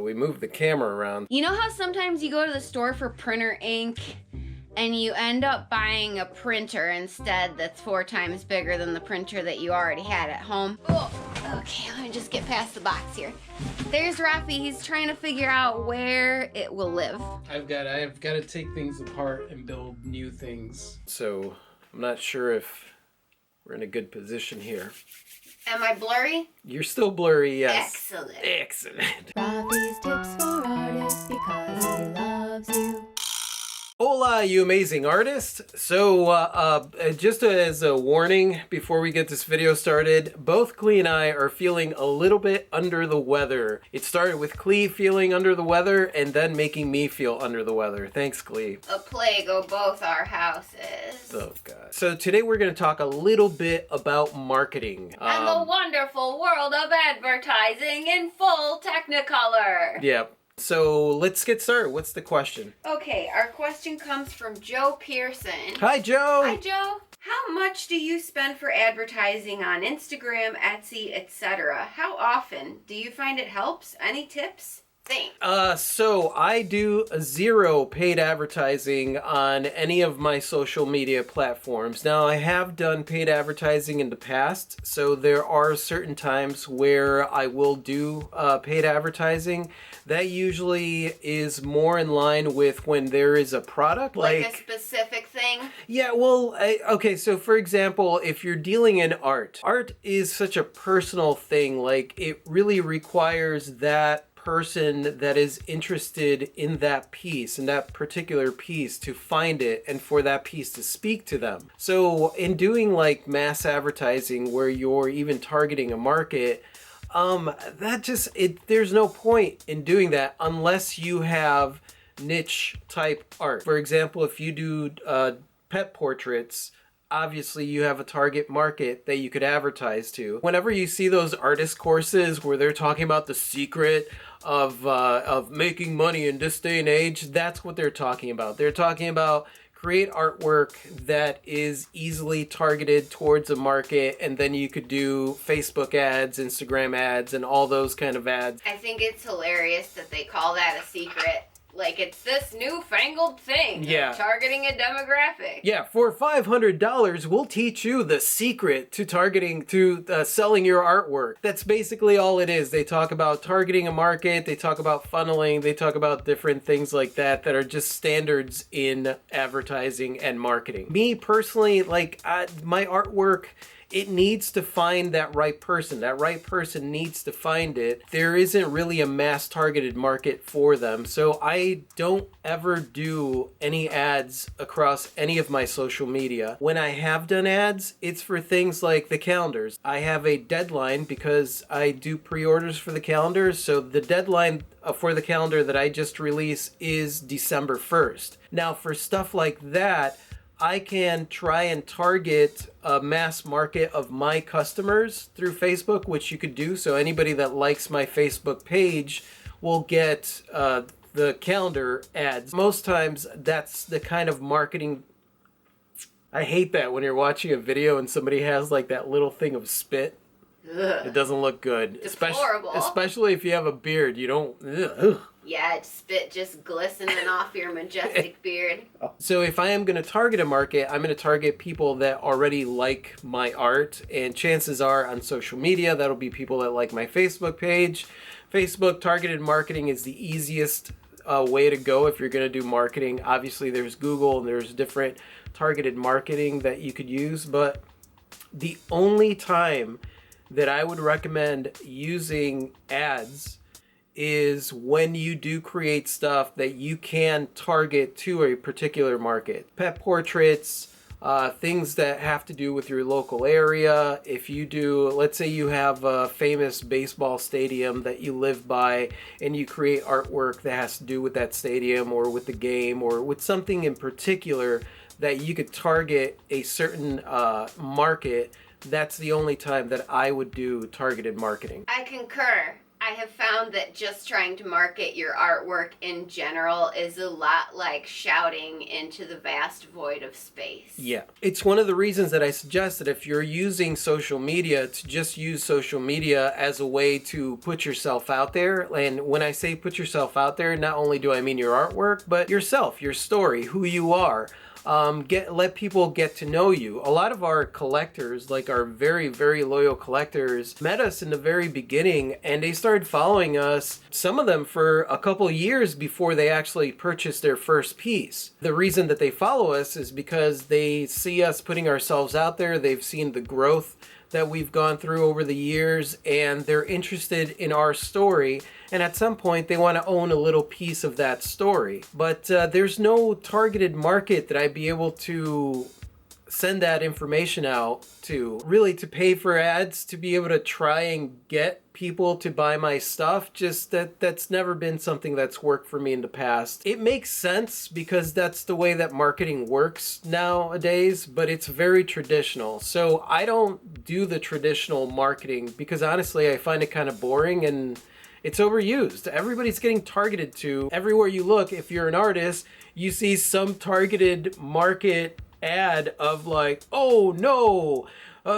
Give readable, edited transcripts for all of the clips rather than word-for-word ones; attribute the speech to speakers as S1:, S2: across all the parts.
S1: we moved the camera around.
S2: You know how sometimes you go to the store for printer ink and you end up buying a printer instead that's 4 times bigger than the printer that you already had at home? Oh, okay, let me just get past the box here. There's Rafi. He's trying to figure out where it will live.
S3: I've got to take things apart and build new things.
S1: So I'm not sure if we're in a good position here.
S2: Am I blurry?
S1: You're still blurry, yes.
S2: Excellent.
S1: Excellent.
S4: Rafi's tips for artists because he loves you.
S1: Hola, you amazing artist. So, just as a warning before we get this video started, both Klee and I are feeling a little bit under the weather. It started with Klee feeling under the weather and then making me feel under the weather. Thanks, Klee.
S2: A plague o' both our houses.
S1: Oh, God. So today we're going to talk a little bit about marketing.
S2: And the wonderful world of advertising in full Technicolor.
S1: Yeah. So let's get started. What's the question?
S2: Okay, our question comes from Joe Pearson.
S1: Hi, Joe.
S2: Hi, Joe. How much do you spend for advertising on Instagram, Etsy, etc.? How often? Do you find it helps? Any tips? Thanks.
S1: So I do 0 paid advertising on any of my social media platforms. Now, I have done paid advertising in the past, so there are certain times where I will do paid advertising. That usually is more in line with when there is a product.
S2: Like a specific thing?
S1: Yeah, well, okay, so for example, if you're dealing in art is such a personal thing. Like, it really requires that person that is interested in that piece, in that particular piece, to find it and for that piece to speak to them. So in doing like mass advertising where you're even targeting a market, there's no point in doing that unless you have niche type art. For example, if you do pet portraits, obviously you have a target market that you could advertise to. Whenever you see those artist courses where they're talking about the secret of making money in this day and age, that's what they're talking about. They're talking about create artwork that is easily targeted towards a market, and then you could do Facebook ads, Instagram ads, and all those kind of ads.
S2: I think it's hilarious that they call that a secret. Like, it's this newfangled thing.
S1: Yeah.
S2: Targeting a demographic.
S1: Yeah, for $500, we'll teach you the secret to targeting, to selling your artwork. That's basically all it is. They talk about targeting a market, they talk about funneling, they talk about different things like that that are just standards in advertising and marketing. Me personally, like, my artwork, it needs to find that right person. That right person needs to find it. There isn't really a mass targeted market for them. So I don't ever do any ads across any of my social media. When I have done ads, it's for things like the calendars. I have a deadline because I do pre-orders for the calendars. So the deadline for the calendar that I just released is December 1st. Now for stuff like that, I can try and target a mass market of my customers through Facebook, which you could do. So anybody that likes my Facebook page will get the calendar ads. Most times that's the kind of marketing. I hate that when you're watching a video and somebody has like that little thing of spit.
S2: Ugh.
S1: It doesn't look good.
S2: Deplorable.
S1: Especially if you have a beard. You don't. Ugh.
S2: Yeah, it's spit just glistening off your majestic beard.
S1: So if I am going to target a market, I'm going to target people that already like my art. And chances are on social media, that'll be people that like my Facebook page. Facebook targeted marketing is the easiest way to go if you're going to do marketing. Obviously, there's Google and there's different targeted marketing that you could use. But the only time that I would recommend using ads is when you do create stuff that you can target to a particular market. Pet portraits, things that have to do with your local area. If you do, let's say you have a famous baseball stadium that you live by and you create artwork that has to do with that stadium or with the game or with something in particular that you could target a certain market, that's the only time that I would do targeted marketing.
S2: I concur. I have found that just trying to market your artwork in general is a lot like shouting into the vast void of space.
S1: Yeah. It's one of the reasons that I suggest that if you're using social media, to just use social media as a way to put yourself out there. And when I say put yourself out there, not only do I mean your artwork, but yourself, your story, who you are. Let people get to know you. A lot of our collectors, like our very, very loyal collectors, met us in the very beginning and they started following us, some of them for a couple years before they actually purchased their first piece. The reason that they follow us is because they see us putting ourselves out there. They've seen the growth that we've gone through over the years and they're interested in our story, and at some point they want to own a little piece of that story. But there's no targeted market that I'd be able to send that information out to, really to pay for ads, to be able to try and get people to buy my stuff. Just that's never been something that's worked for me in the past. It makes sense because that's the way that marketing works nowadays, but it's very traditional. So I don't do the traditional marketing because honestly I find it kind of boring and it's overused. Everybody's getting targeted to. Everywhere you look, if you're an artist, you see some targeted market ad of like, oh no,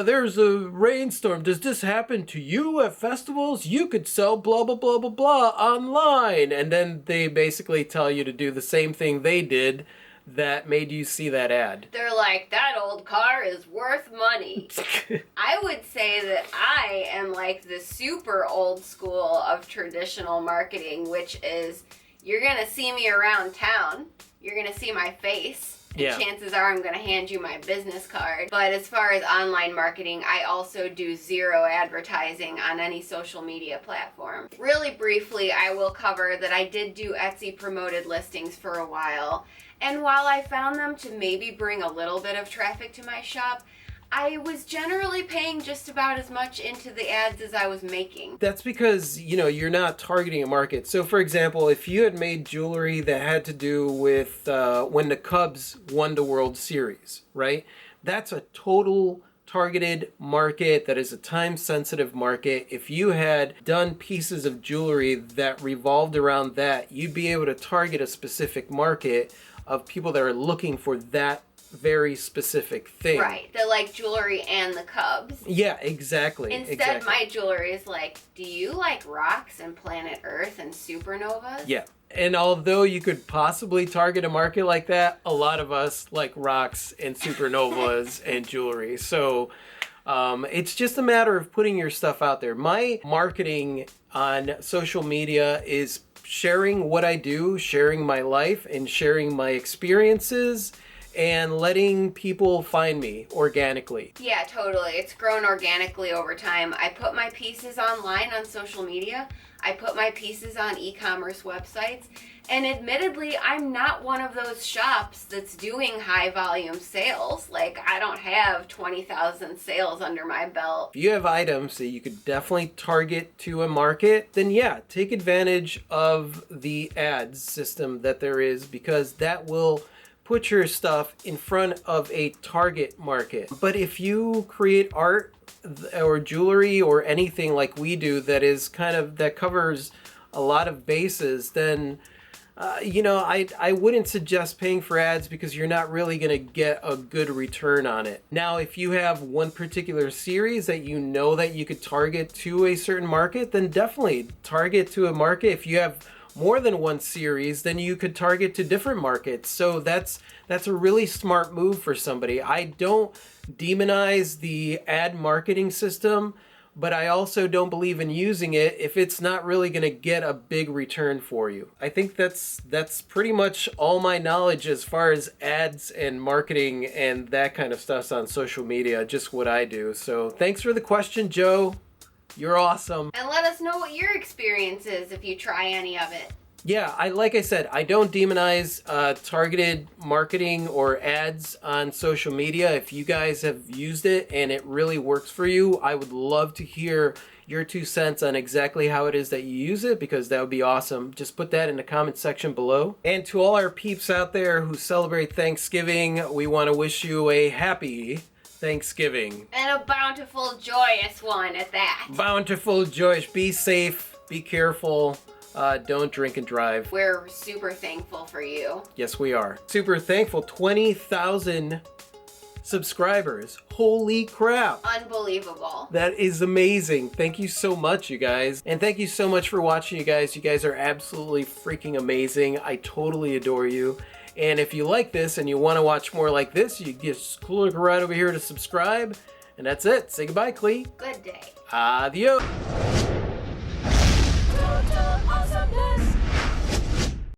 S1: there's a rainstorm. Does this happen to you at festivals? You could sell blah, blah, blah, blah, blah online. And then they basically tell you to do the same thing they did that made you see that ad.
S2: They're like, that old car is worth money. I would say that I am like the super old school of traditional marketing, which is you're going to see me around town. You're going to see my face.
S1: Yeah.
S2: Chances are I'm going to hand you my business card. But as far as online marketing, I also do zero advertising on any social media platform. Really briefly, I will cover that I did do Etsy promoted listings for a while. And while I found them to maybe bring a little bit of traffic to my shop, I was generally paying just about as much into the ads as I was making.
S1: That's because, you're not targeting a market. So, for example, if you had made jewelry that had to do with when the Cubs won the World Series, right? That's a total targeted market. That is a time-sensitive market. If you had done pieces of jewelry that revolved around that, you'd be able to target a specific market of people that are looking for that very specific thing.
S2: Right. The like jewelry and the Cubs.
S1: Yeah, exactly.
S2: Instead, my jewelry is like, do you like rocks and planet Earth and supernovas?
S1: Yeah. And although you could possibly target a market like that, a lot of us like rocks and supernovas and jewelry. So it's just a matter of putting your stuff out there. My marketing on social media is sharing what I do, sharing my life, and sharing my experiences, and letting people find me organically.
S2: Yeah, totally. It's grown organically over time. I put my pieces online on social media. I put my pieces on e-commerce websites. And admittedly, I'm not one of those shops that's doing high volume sales. Like, I don't have 20,000 sales under my belt.
S1: If you have items that you could definitely target to a market, then yeah, take advantage of the ads system that there is, because that will put your stuff in front of a target market. But if you create art or jewelry or anything like we do that covers a lot of bases, then I wouldn't suggest paying for ads because you're not really going to get a good return on it. Now, if you have one particular series that you know that you could target to a certain market, then definitely target to a market. If you have more than one series, then you could target to different markets. So that's a really smart move for somebody. I don't demonize the ad marketing system, but I also don't believe in using it if it's not really going to get a big return for you. I think that's pretty much all my knowledge as far as ads and marketing and that kind of stuff on social media, just what I do. So thanks for the question, Joe. You're awesome.
S2: And let us know what your experience is if you try any of it.
S1: Yeah, like I said, I don't demonize targeted marketing or ads on social media. If you guys have used it and it really works for you, I would love to hear your 2 cents on exactly how it is that you use it, because that would be awesome. Just put that in the comment section below. And to all our peeps out there who celebrate Thanksgiving, we want to wish you a happy Thanksgiving.
S2: And a bountiful, joyous one at that.
S1: Bountiful, joyous. Be safe. Be careful. Don't drink and drive.
S2: We're super thankful for you.
S1: Yes, we are. Super thankful. 20,000 subscribers. Holy crap.
S2: Unbelievable.
S1: That is amazing. Thank you so much, you guys. And thank you so much for watching, you guys. You guys are absolutely freaking amazing. I totally adore you. And if you like this and you want to watch more like this, you just click right over here to subscribe. And that's it. Say goodbye, Clee.
S2: Good day.
S1: Adios.